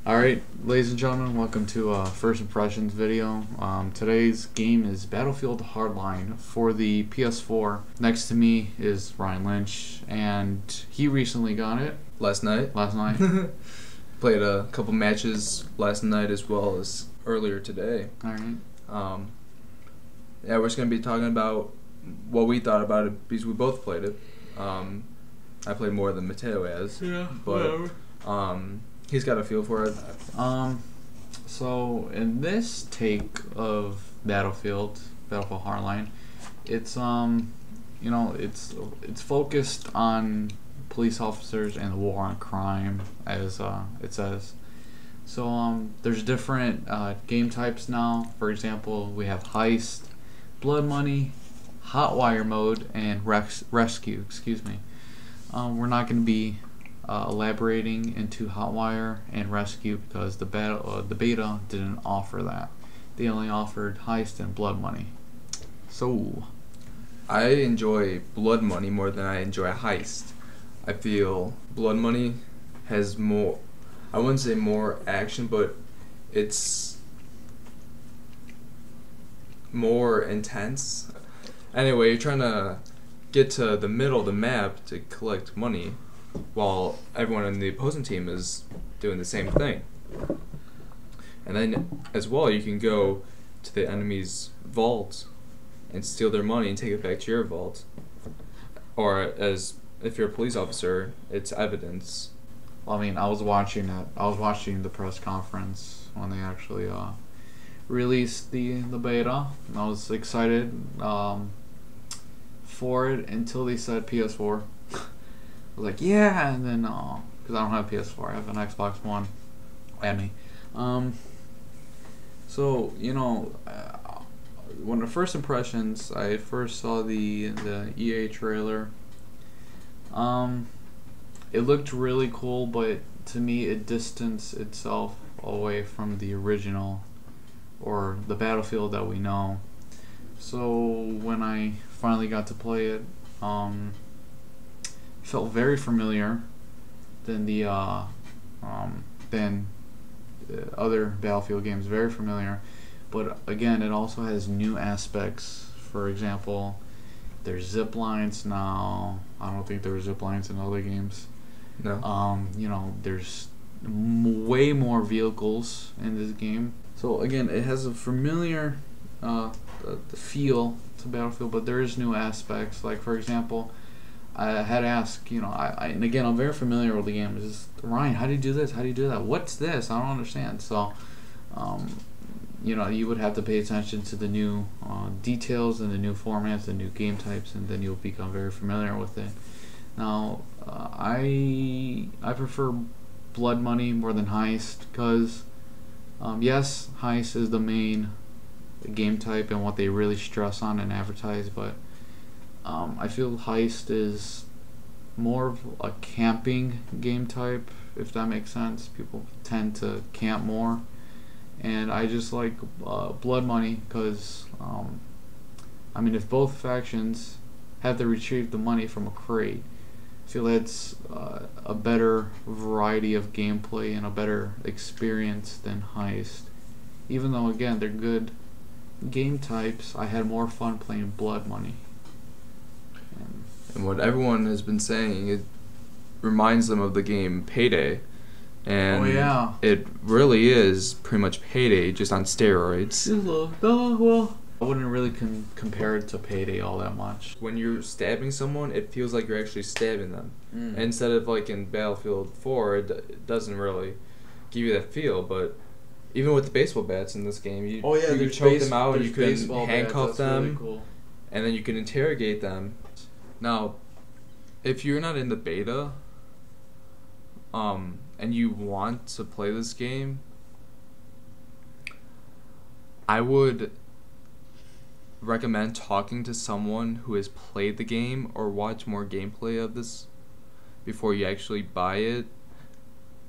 Alright, ladies and gentlemen, welcome to First Impressions video. Today's game is Battle Field Hardline for the PS4. Next to me is Ryan Lynch, and he recently got it. Last night. Played a couple matches last night as well as earlier today. Alright. Yeah, we're just going to be talking about what we thought about it because we both played it. I played more than Mateo has. Yeah, but he's got a feel for it. So in this take of Battlefield Hardline, it's it's focused on police officers and the war on crime, as it says. So there's different game types now. For example, we have heist, blood money, hot wire mode, and rescue. Excuse me. We're not going to be elaborating into hotwire and rescue because the beta didn't offer that. They only offered heist and blood money. So I enjoy blood money more than I enjoy heist. I feel blood money has more, I wouldn't say more action, but it's more intense. Anyway, you're trying to get to the middle of the map to collect money, while everyone in the opposing team is doing the same thing. And then as well, you can go to the enemy's vault and steal their money and take it back to your vault. Or as if you're a police officer, it's evidence. Well, I mean, I was watching the press conference when they actually released the beta, and I was excited for it until they said PS4. I was like, yeah, and then because I don't have PS4, I have an Xbox One. At me. So when the first impressions, I first saw the EA trailer. It looked really cool, but to me, it distanced itself away from the original or the Battlefield that we know. So when I finally got to play it, felt very familiar than the other Battlefield games. Very familiar, but again, it also has new aspects. For example, there's zip lines now. I don't think there were zip lines in other games. No. There's way more vehicles in this game. So again, it has a familiar the feel to Battlefield, but there is new aspects. Like, for example, I had to ask, and again, I'm very familiar with the game. It's just, Ryan, how do you do this? How do you do that? What's this? I don't understand. So, you would have to pay attention to the new details and the new formats, the new game types, and then you'll become very familiar with it. Now, I prefer blood money more than heist because, yes, heist is the main game type and what they really stress on and advertise, but I feel heist is more of a camping game type, if that makes sense. People tend to camp more, and I just like blood money because if both factions have to retrieve the money from a crate, I feel that's a better variety of gameplay and a better experience than heist. Even though, again, they're good game types, I had more fun playing blood money. And what everyone has been saying, it reminds them of the game Payday. And oh, yeah. It really is pretty much Payday, just on steroids. Well, I wouldn't really compare it to Payday all that much. When you're stabbing someone, it feels like you're actually stabbing them. Instead of like in Battlefield 4, it doesn't really give you that feel, but even with the baseball bats in this game, you can choke them out, you can handcuff them, really cool. And then you can interrogate them. Now, if you're not in the beta, and you want to play this game, I would recommend talking to someone who has played the game or watch more gameplay of this before you actually buy it,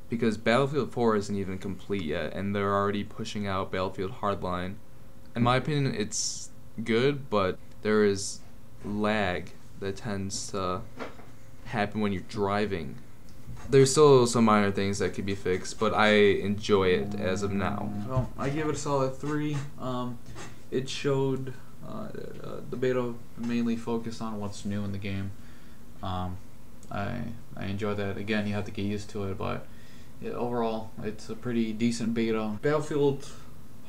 because Battlefield 4 isn't even complete yet, and they're already pushing out Battlefield Hardline. In my opinion, it's good, but there is lag that tends to happen when you're driving There's still some minor things that could be fixed, but I enjoy it as of now. Well, I give it a solid 3. It showed the beta mainly focused on what's new in the game. I enjoy that. Again, you have to get used to it, but overall, it's a pretty decent beta. Battlefield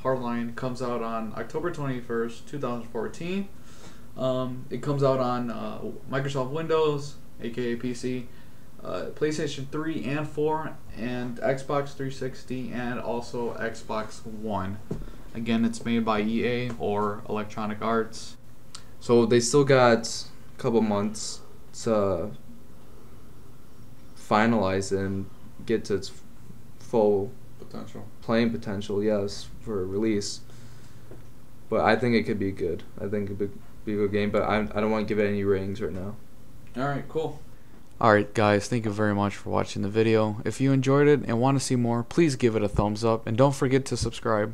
Hardline comes out on October 21st, 2014. It comes out on Microsoft Windows, aka PC, PlayStation 3 and 4, and Xbox 360, and also Xbox One. Again, it's made by EA or Electronic Arts. So they still got a couple months to finalize and get to its full playing potential, yes, for release. But I think it could be good. I think it could be a good game, but I don't want to give it any ratings right now. Alright, cool. Alright guys, thank you very much for watching the video. If you enjoyed it and want to see more, please give it a thumbs up and don't forget to subscribe.